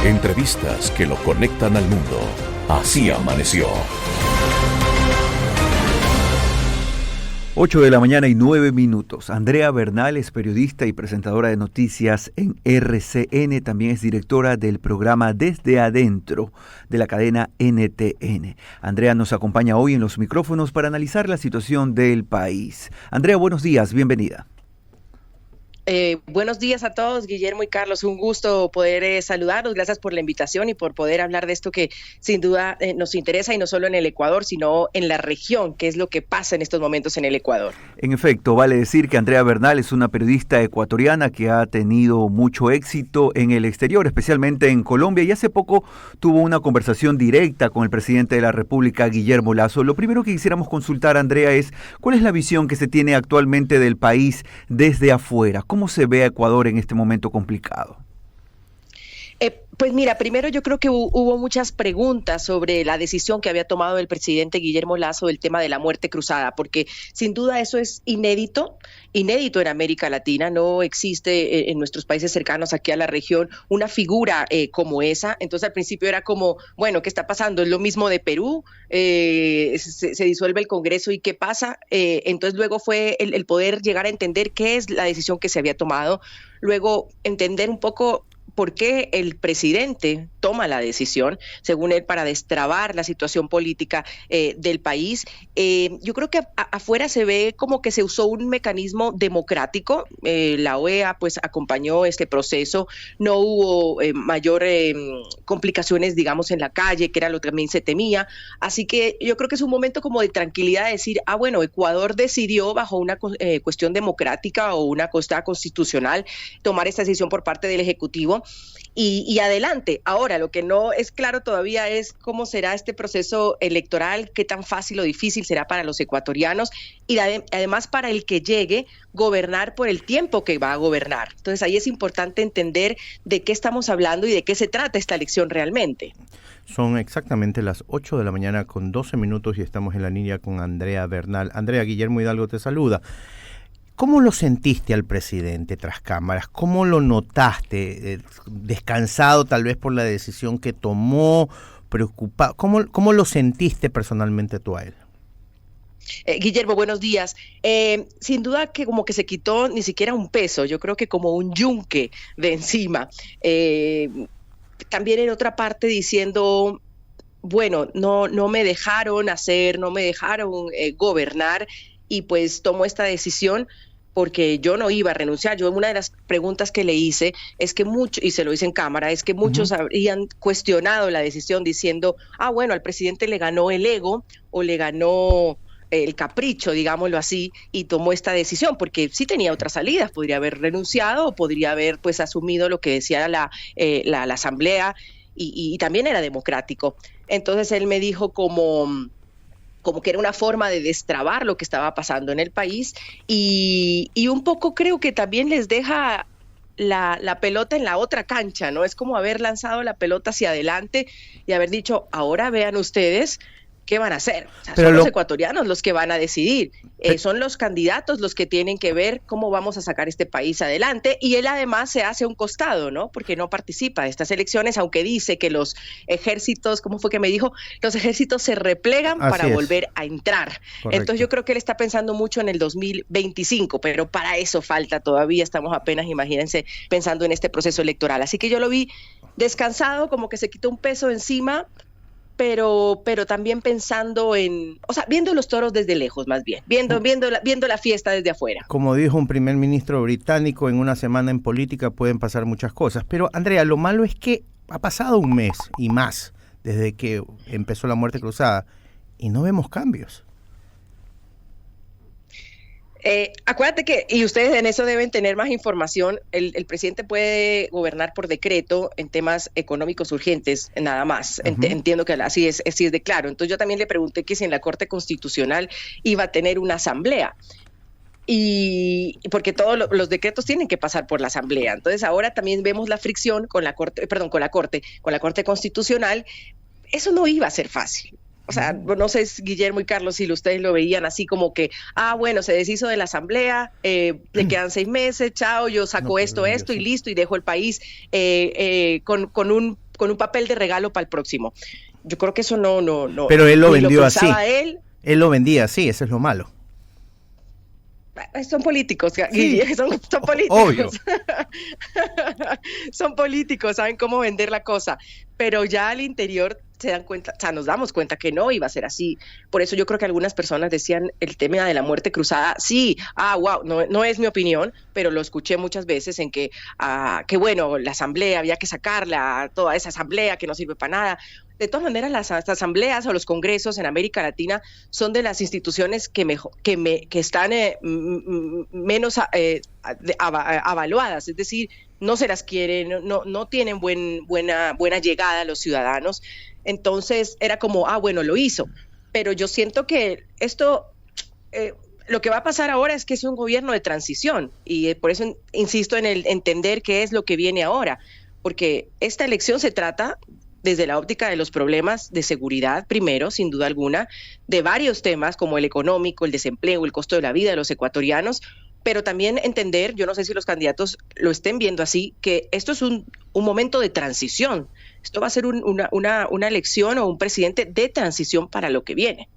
Entrevistas que lo conectan al mundo. Así amaneció. 8:09 a.m. Andrea Bernal es periodista y presentadora de noticias en RCN. También es directora del programa Desde Adentro de la cadena NTN. Andrea nos acompaña hoy en los micrófonos para analizar la situación del país. Andrea, buenos días, bienvenida. Buenos días a todos, Guillermo y Carlos. Un gusto poder saludarlos. Gracias por la invitación y por poder hablar de esto que sin duda nos interesa, y no solo en el Ecuador, sino en la región, que es lo que pasa en estos momentos en el Ecuador. En efecto, vale decir que Andrea Bernal es una periodista ecuatoriana que ha tenido mucho éxito en el exterior, especialmente en Colombia, y hace poco tuvo una conversación directa con el presidente de la República, Guillermo Lasso. Lo primero que quisiéramos consultar, Andrea, es ¿cuál es la visión que se tiene actualmente del país desde afuera? ¿Cómo se ve a Ecuador en este momento complicado? Pues mira, primero yo creo que hubo muchas preguntas sobre la decisión que había tomado el presidente Guillermo Lasso del tema de la muerte cruzada, porque sin duda eso es inédito en América Latina. No existe en nuestros países cercanos aquí a la región una figura como esa. Entonces al principio era como, bueno, ¿qué está pasando? Es lo mismo de Perú, se disuelve el Congreso y ¿qué pasa? Entonces luego fue el poder llegar a entender qué es la decisión que se había tomado, luego entender un poco por qué el presidente toma la decisión, según él, para destrabar la situación política del país. Yo creo que afuera se ve como que se usó un mecanismo democrático. La OEA pues acompañó este proceso, no hubo mayor complicaciones, digamos, en la calle, que era lo que también se temía. Así que yo creo que es un momento como de tranquilidad, de decir, bueno, Ecuador decidió bajo una cuestión democrática o una cuestión constitucional tomar esta decisión por parte del Ejecutivo. Y adelante. Ahora, lo que no es claro todavía es cómo será este proceso electoral, qué tan fácil o difícil será para los ecuatorianos y además para el que llegue gobernar por el tiempo que va a gobernar. Entonces ahí es importante entender de qué estamos hablando y de qué se trata esta elección realmente. Son exactamente las 8:12 y estamos en la línea con Andrea Bernal. Andrea, Guillermo Hidalgo te saluda. ¿Cómo lo sentiste al presidente tras cámaras? ¿Cómo lo notaste? ¿Descansado tal vez por la decisión que tomó? ¿Preocupado? ¿Cómo lo sentiste personalmente tú a él? Guillermo, buenos días. Sin duda que como que se quitó ni siquiera un peso, yo creo que como un yunque de encima. También en otra parte diciendo, bueno, no me dejaron hacer, no me dejaron gobernar, y pues tomó esta decisión porque yo no iba a renunciar. Yo, una de las preguntas que le hice es que muchos, y se lo hice en cámara, es que muchos habrían cuestionado la decisión diciendo, bueno, al presidente le ganó el ego o le ganó el capricho, digámoslo así, y tomó esta decisión, porque sí tenía otras salidas, podría haber renunciado o podría haber pues asumido lo que decía la asamblea, y también era democrático. Entonces él me dijo como que era una forma de destrabar lo que estaba pasando en el país, y un poco creo que también les deja la pelota en la otra cancha, ¿no? Es como haber lanzado la pelota hacia adelante y haber dicho, ahora vean ustedes qué van a hacer. O sea, son los ecuatorianos los que van a decidir, son los candidatos los que tienen que ver cómo vamos a sacar este país adelante, y él además se hace a un costado, ¿no? Porque no participa de estas elecciones, aunque dice que los ejércitos, ¿cómo fue que me dijo? Los ejércitos se replegan para volver a entrar. Correcto. Entonces yo creo que él está pensando mucho en el 2025, pero para eso falta todavía, estamos apenas, imagínense, pensando en este proceso electoral. Así que yo lo vi descansado, como que se quitó un peso encima, pero también pensando viendo los toros desde lejos, más bien, viendo la fiesta desde afuera. Como dijo un primer ministro británico, en una semana en política pueden pasar muchas cosas. Pero, Andrea, lo malo es que ha pasado un mes y más desde que empezó la muerte cruzada y no vemos cambios. Acuérdate que, y ustedes en eso deben tener más información, el presidente puede gobernar por decreto en temas económicos urgentes, nada más. Entiendo que así es de claro. Entonces yo también le pregunté que si en la Corte Constitucional iba a tener una asamblea, y porque todos los decretos tienen que pasar por la asamblea. Entonces ahora también vemos la fricción con la Corte Constitucional. Eso no iba a ser fácil. O sea, no sé, Guillermo y Carlos, si ustedes lo veían así como que, bueno, se deshizo de la asamblea, le quedan 6 meses, chao, yo saco esto y listo, y dejo el país con con un papel de regalo para el próximo. Yo creo que eso no. Pero él lo ni vendió lo así. Él lo vendía así, eso es lo malo. Son políticos, Sí, son políticos. obvio. Son políticos, saben cómo vender la cosa, pero ya al interior se dan cuenta, o sea, nos damos cuenta que no iba a ser así. Por eso yo creo que algunas personas decían el tema de la muerte cruzada, sí, wow, no es mi opinión, pero lo escuché muchas veces en que bueno, la asamblea había que sacarla, toda esa asamblea que no sirve para nada. De todas maneras, las asambleas o los congresos en América Latina son de las instituciones que están menos avaluadas, es decir, no se las quieren, no tienen buena llegada a los ciudadanos. Entonces era como, bueno, lo hizo. Pero yo siento que esto, lo que va a pasar ahora es que es un gobierno de transición y por eso insisto en el entender qué es lo que viene ahora, porque esta elección se trata desde la óptica de los problemas de seguridad, primero, sin duda alguna, de varios temas como el económico, el desempleo, el costo de la vida de los ecuatorianos, pero también entender, yo no sé si los candidatos lo estén viendo así, que esto es un momento de transición. Esto va a ser una elección o un presidente de transición para lo que viene.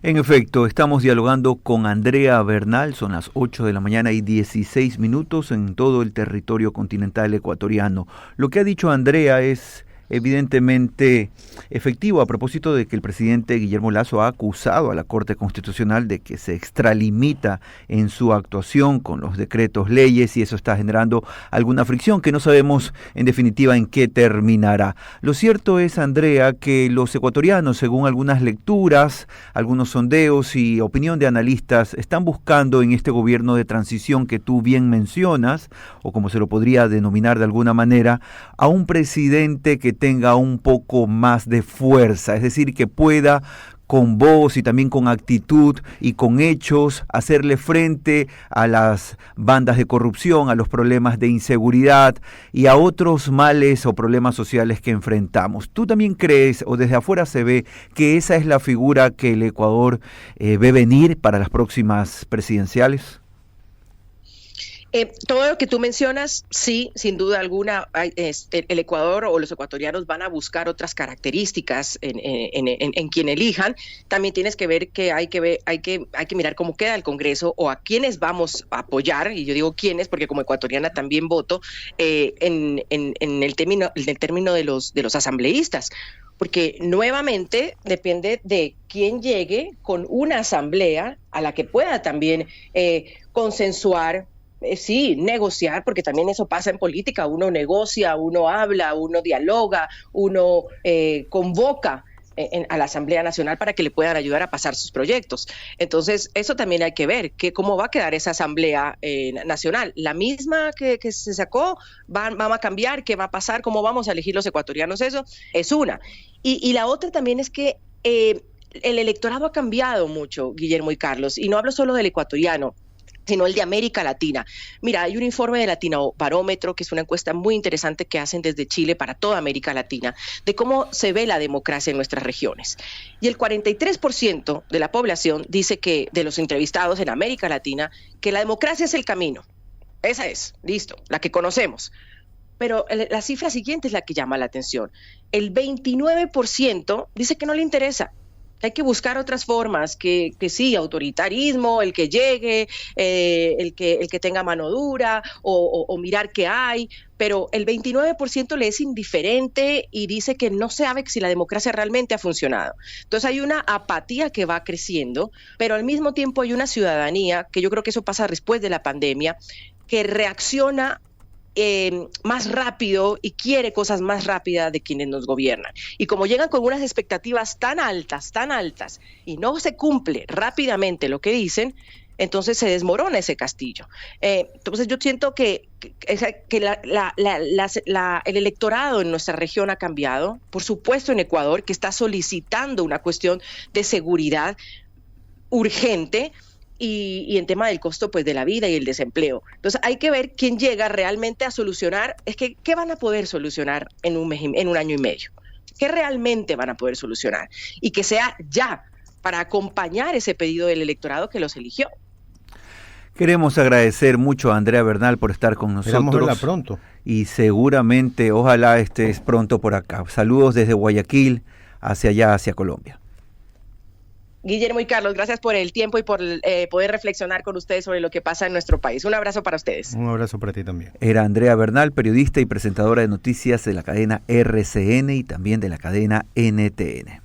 En efecto, estamos dialogando con Andrea Bernal, son las 8 de la mañana y 16 minutos en todo el territorio continental ecuatoriano. Lo que ha dicho Andrea es evidentemente efectivo a propósito de que el presidente Guillermo Lasso ha acusado a la Corte Constitucional de que se extralimita en su actuación con los decretos leyes y eso está generando alguna fricción que no sabemos en definitiva en qué terminará. Lo cierto es, Andrea, que los ecuatorianos, según algunas lecturas, algunos sondeos y opinión de analistas, están buscando en este gobierno de transición que tú bien mencionas, o como se lo podría denominar de alguna manera, a un presidente que tenga un poco más de fuerza, es decir, que pueda con voz y también con actitud y con hechos hacerle frente a las bandas de corrupción, a los problemas de inseguridad y a otros males o problemas sociales que enfrentamos. ¿Tú también crees, o desde afuera se ve, que esa es la figura que el Ecuador ve venir para las próximas presidenciales? Todo lo que tú mencionas, sí, sin duda alguna, el Ecuador o los ecuatorianos van a buscar otras características en quien elijan. También tienes que ver que hay que mirar cómo queda el Congreso o a quiénes vamos a apoyar, y yo digo quiénes porque como ecuatoriana también voto en el término de los asambleístas. Porque nuevamente depende de quién llegue con una asamblea a la que pueda también consensuar, sí, negociar, porque también eso pasa en política, uno negocia, uno habla, uno dialoga, uno convoca a la Asamblea Nacional para que le puedan ayudar a pasar sus proyectos. Entonces, eso también hay que ver, cómo va a quedar esa Asamblea Nacional. La misma que se sacó, va a cambiar, qué va a pasar, cómo vamos a elegir los ecuatorianos, eso es una. Y la otra también es que el electorado ha cambiado mucho, Guillermo y Carlos, y no hablo solo del ecuatoriano, sino el de América Latina. Mira, hay un informe de Latino Barómetro, que es una encuesta muy interesante que hacen desde Chile para toda América Latina, de cómo se ve la democracia en nuestras regiones. Y el 43% de la población dice que, de los entrevistados en América Latina, que la democracia es el camino. Esa es, listo, la que conocemos. Pero la cifra siguiente es la que llama la atención. El 29% dice que no le interesa. Hay que buscar otras formas, que sí, autoritarismo, el que llegue, el que tenga mano dura o mirar qué hay, pero el 29% le es indiferente y dice que no sabe si la democracia realmente ha funcionado. Entonces hay una apatía que va creciendo, pero al mismo tiempo hay una ciudadanía, que yo creo que eso pasa después de la pandemia, que reacciona más rápido y quiere cosas más rápidas de quienes nos gobiernan. Y como llegan con unas expectativas tan altas, y no se cumple rápidamente lo que dicen, entonces se desmorona ese castillo. Entonces yo siento que el electorado en nuestra región ha cambiado, por supuesto en Ecuador, que está solicitando una cuestión de seguridad urgente, y en tema del costo pues de la vida y el desempleo. Entonces hay que ver quién llega realmente a solucionar, ¿qué van a poder solucionar en un año y medio? ¿Qué realmente van a poder solucionar? Y que sea ya, para acompañar ese pedido del electorado que los eligió. Queremos agradecer mucho a Andrea Bernal por estar con Esperamos verla nosotros. pronto. Y seguramente, ojalá estés pronto por acá. Saludos desde Guayaquil hacia allá, hacia Colombia. Guillermo y Carlos, gracias por el tiempo y por poder reflexionar con ustedes sobre lo que pasa en nuestro país. Un abrazo para ustedes. Un abrazo para ti también. Era Andrea Bernal, periodista y presentadora de noticias de la cadena RCN y también de la cadena NTN.